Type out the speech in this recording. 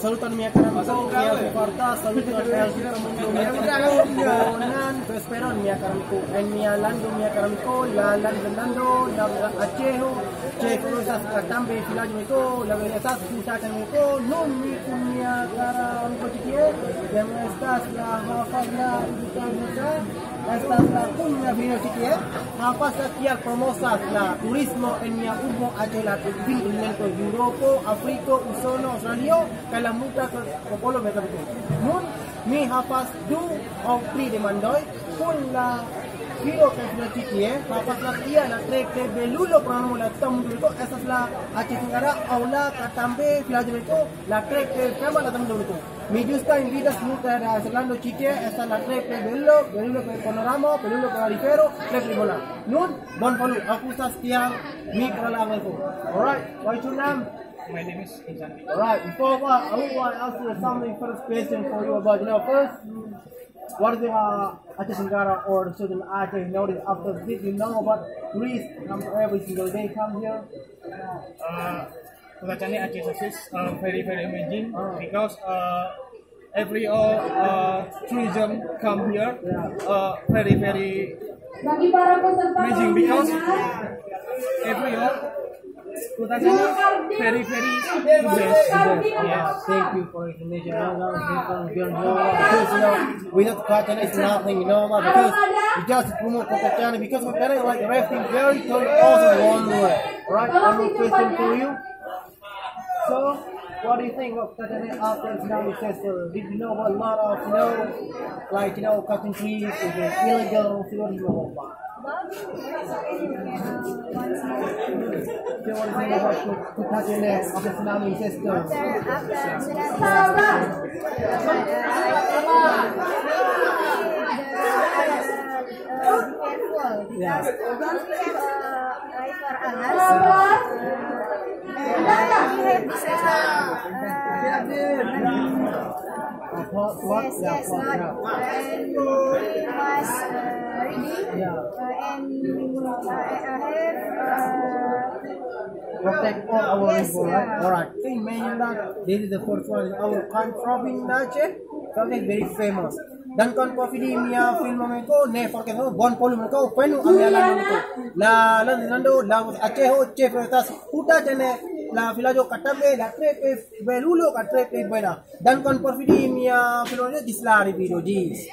salutan mia karamko, mia kuparta, salutan el mundo mia bonan, vesperon mia karamko, en mia lando mia karamko, la lando, la acheho, che cruzas katambe filajo meko, la veretas kusakan meko, non mi mia karamko chiquie, yang estas la hafala ibutanota, estas la punya vino chiquie, hapas la promosas la turismo en mia urbo Aceh Continente Europa, Africa, Usono, Australia, Kalamuta, Popolo, Metabito. Nun, mi hapas 2 o 3 demandoi, pun la Viro que es la chiquie, hapas la tía, la tre que belulo programa la tamduliko, esa es la Aceh Tenggara, aula, katambe, filajerito, la tre que llama la tamduliko. Mi justa en vidas muta da Serlando chiquie, esa es la tre que belulo que panorama, belulo que arifero, tre que bola. Nun, bon palu, aku sastiang, mi prolama itu. Alright, what's your name? My name is Insan. Alright, before what, I want to ask you something first question for you about, first, what is the Aceh Tenggara or Southern Aceh notice after this? You know about tourists come every single day come here. Kelihatannya Aceh is very amazing because every tourism come here very amazing because every kelihatannya very the best. Yeah, thank you for information. Because without Kacana it's nothing, because we just promote Kacana because Kacana like rafting very also one way. Alright, one more question for you. So, what do you think of Kacana after Tsunami Festival? Did you know about a lot of, cutting trees is illegal? So what do you know about? So what do you think about Kacana after Tsunami Festival? Yeah. What? Yes, not. And we must ready and protect all our yes, people, right? Alright. In mainland, this is the first one. Our country in Aceh, something very famous. Dan kon coffee di mia film mereka ne forget bon polu mereka penu ambialan mereka la nando la Aceh ho che pertas puta jene la vilajo katambe la trepe belulo ka trepe beda dan kon coffee di mia film ne dislari video dis